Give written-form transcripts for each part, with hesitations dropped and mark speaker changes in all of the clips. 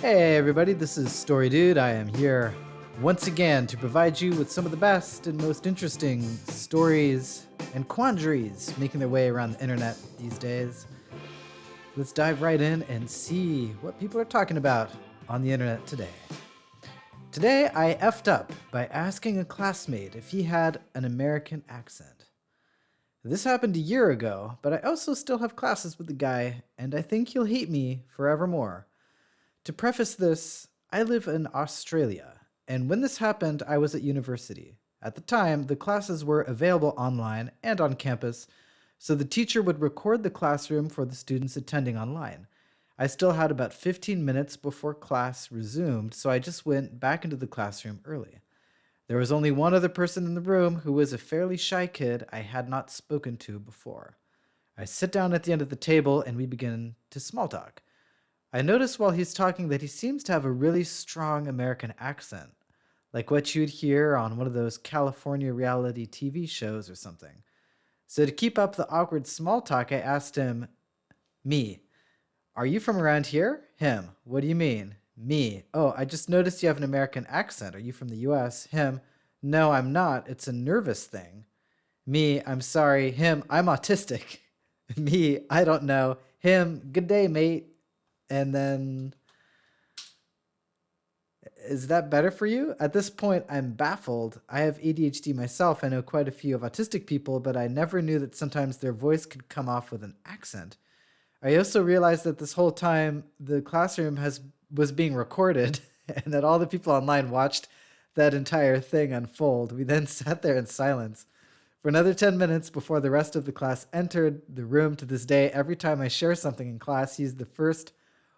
Speaker 1: Hey everybody, this is Story Dude. I am here once again to provide you with some of the best and most interesting stories and quandaries making their way around the internet these days. Let's dive right in and see what people are talking about on the internet today. Today I effed up by asking a classmate if he had an American accent. This happened a year ago, but I also still have classes with the guy, and I think he'll hate me forevermore. To preface this, I live in Australia, and when this happened, I was at university. At the time, the classes were available online and on campus, so the teacher would record the classroom for the students attending online. I still had about 15 minutes before class resumed, so I just went back into the classroom early. There was only one other person in the room who was a fairly shy kid I had not spoken to before. I sit down at the end of the table and we begin to small talk. I notice while he's talking that he seems to have a really strong American accent, like what you'd hear on one of those California reality TV shows or something. So to keep up the awkward small talk, I asked him, Me, are you from around here? Him, what do you mean? Me, oh, I just noticed you have an American accent. Are you from the US? Him, no, I'm not. It's a nervous thing. Me, I'm sorry. Him, I'm autistic. Me, I don't know. Him, good day, mate. And then, is that better for you? At this point, I'm baffled. I have ADHD myself. I know quite a few of autistic people, but I never knew that sometimes their voice could come off with an accent. I also realized that this whole time the classroom was being recorded and that all the people online watched that entire thing unfold. We then sat there in silence for another 10 minutes before the rest of the class entered the room. To this day, every time I share something in class, he's the first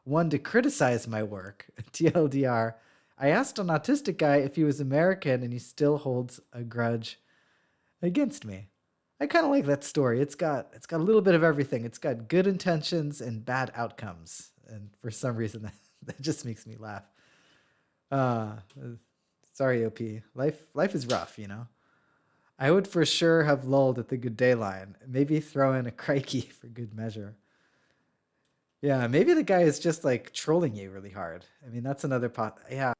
Speaker 1: one to criticize my work. TLDR. I asked an autistic guy if he was American and he still holds a grudge against me. I kind of like that story. It's got a little bit of everything. It's got good intentions and bad outcomes. And for some reason that just makes me laugh. Uh Sorry, OP. Life is rough, you know. I would for sure have lulled at the good day line. Maybe throw in a crikey for good measure. Yeah, maybe the guy is just like trolling you really hard. I mean, that's another pot. Yeah,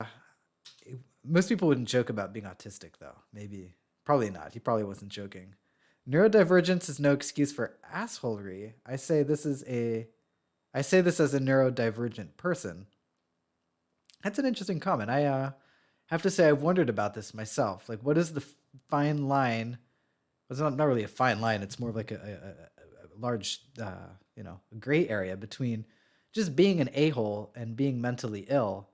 Speaker 1: most people wouldn't joke about being autistic, though. Maybe, probably not. He probably wasn't joking. Neurodivergence is no excuse for assholery. I say this as a neurodivergent person. That's an interesting comment. I have to say I've wondered about this myself. Like, what is the fine line? Well, it's not really a fine line. It's more of like a large, gray area between just being an a-hole and being mentally ill.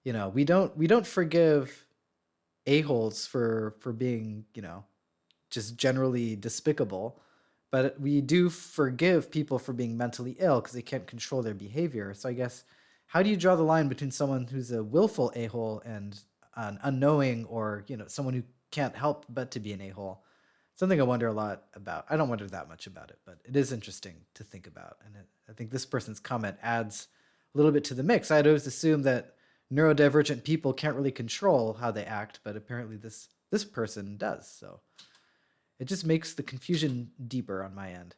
Speaker 1: You know, we don't forgive a-holes for being, just generally despicable, but we do forgive people for being mentally ill because they can't control their behavior. So I guess, how do you draw the line between someone who's a willful a-hole and an unknowing, or someone who can't help but to be an a-hole? Something I wonder a lot about. I don't wonder that much about it, but it is interesting to think about. And I think this person's comment adds a little bit to the mix. I'd always assumed that neurodivergent people can't really control how they act, but apparently this person does. So it just makes the confusion deeper on my end.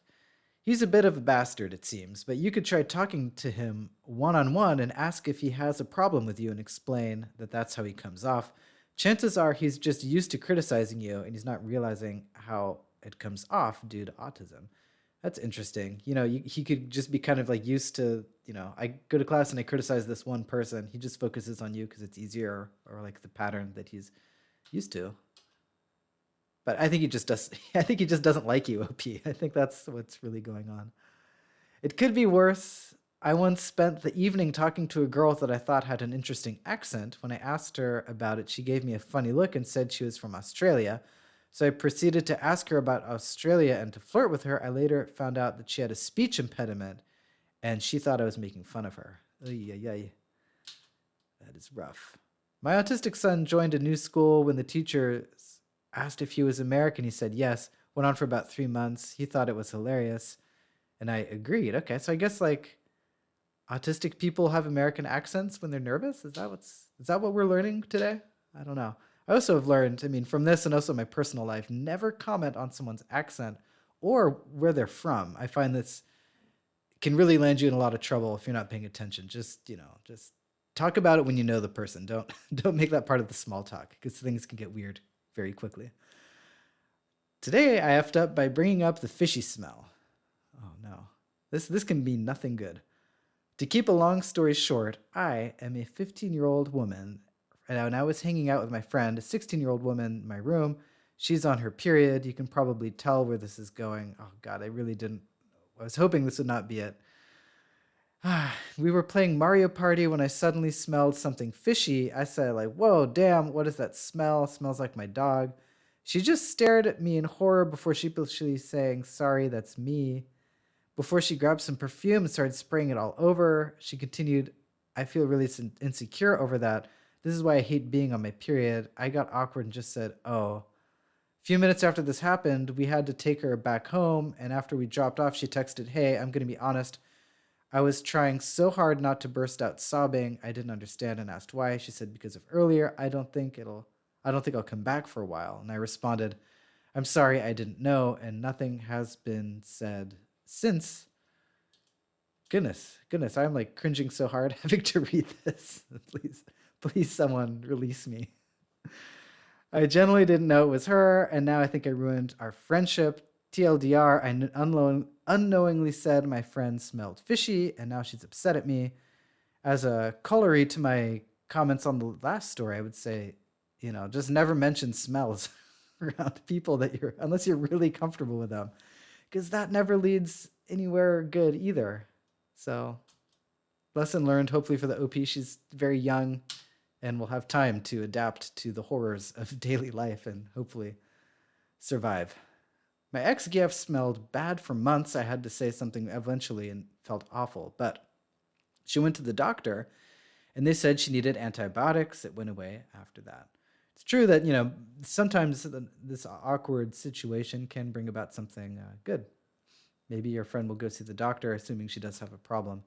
Speaker 1: He's a bit of a bastard, it seems, but you could try talking to him one-on-one and ask if he has a problem with you and explain that that's how he comes off. Chances are he's just used to criticizing you and he's not realizing how it comes off due to autism. That's interesting. He could just be kind of like used to, I go to class and I criticize this one person. He just focuses on you because it's easier, or like the pattern that he's used to. But I think he just does. I think he just doesn't like you, OP. I think that's what's really going on. It could be worse. I once spent the evening talking to a girl that I thought had an interesting accent. When I asked her about it, she gave me a funny look and said she was from Australia. So I proceeded to ask her about Australia and to flirt with her. I later found out that she had a speech impediment and she thought I was making fun of her. Ay, ay, ay. That is rough. My autistic son joined a new school. When the teacher asked if he was American, he said yes. Went on for about 3 months. He thought it was hilarious. And I agreed. Okay, so I guess like autistic people have American accents when they're nervous? Is that what we're learning today? I don't know. I also have learned, from this and also my personal life, never comment on someone's accent or where they're from. I find this can really land you in a lot of trouble if you're not paying attention. Just talk about it when you know the person. Don't don't make that part of the small talk because things can get weird very quickly. Today I effed up by bringing up the fishy smell. Oh no. This can be nothing good. To keep a long story short, I am a 15-year-old woman, and I was hanging out with my friend, a 16-year-old woman, in my room. She's on her period. You can probably tell where this is going. Oh God, I really didn't. I was hoping this would not be it. We were playing Mario Party when I suddenly smelled something fishy. I said, like, whoa, damn, what is that smell? It smells like my dog. She just stared at me in horror before sheepishly saying, sorry, that's me. Before she grabbed some perfume and started spraying it all over, she continued, I feel really insecure over that. This is why I hate being on my period. I got awkward and just said, oh. A few minutes after this happened, we had to take her back home, and after we dropped off, she texted, hey, I'm going to be honest. I was trying so hard not to burst out sobbing. I didn't understand and asked why. She said, because of earlier, I don't think I'll come back for a while. And I responded, I'm sorry, I didn't know, and nothing has been said since. Goodness, I'm like cringing so hard having to read this. Please someone release me. I generally didn't know it was her, and now I think I ruined our friendship. TLDR, I unknowingly said my friend smelled fishy, and now she's upset at me. As a corollary to my comments on the last story, I would say, just never mention smells around people unless you're really comfortable with them, because that never leads anywhere good either. So, lesson learned, hopefully for the OP. She's very young and will have time to adapt to the horrors of daily life and hopefully survive. My ex-GF smelled bad for months. I had to say something eventually and felt awful, but she went to the doctor and they said she needed antibiotics. It went away after that. It's true that, sometimes this awkward situation can bring about something good. Maybe your friend will go see the doctor, assuming she does have a problem.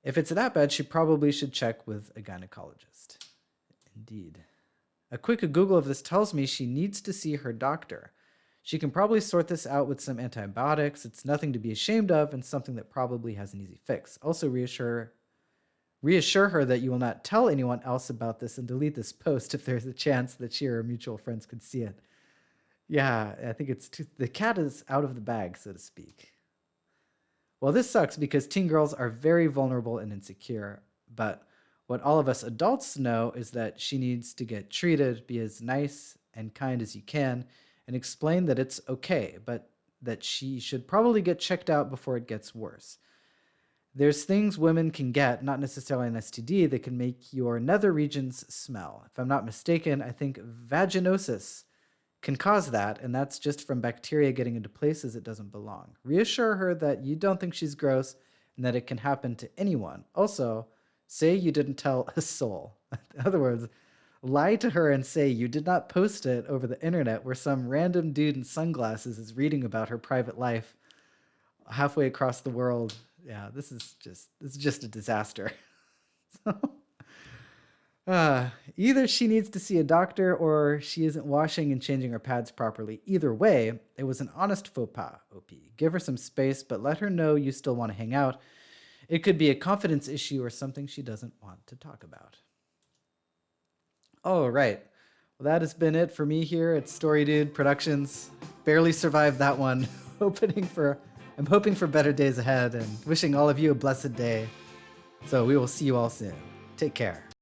Speaker 1: If it's that bad, she probably should check with a gynecologist. Indeed. A quick Google of this tells me she needs to see her doctor. She can probably sort this out with some antibiotics. It's nothing to be ashamed of and something that probably has an easy fix. Also reassure her that you will not tell anyone else about this and delete this post if there's a chance that she or her mutual friends could see it. Yeah, I think the cat is out of the bag, so to speak. Well, this sucks because teen girls are very vulnerable and insecure, but what all of us adults know is that she needs to get treated, be as nice and kind as you can, and explain that it's okay, but that she should probably get checked out before it gets worse. There's things women can get, not necessarily an STD, that can make your nether regions smell. If I'm not mistaken, I think vaginosis can cause that, and that's just from bacteria getting into places it doesn't belong. Reassure her that you don't think she's gross and that it can happen to anyone. Also, say you didn't tell a soul. In other words, lie to her and say you did not post it over the internet where some random dude in sunglasses is reading about her private life halfway across the world. Yeah, this is just a disaster. Either she needs to see a doctor or she isn't washing and changing her pads properly. Either way, it was an honest faux pas, OP. Give her some space, but let her know you still want to hang out. It could be a confidence issue or something she doesn't want to talk about. All right. Well, that has been it for me here at Story Dude Productions. Barely survived that one. I'm hoping for better days ahead and wishing all of you a blessed day. So we will see you all soon. Take care.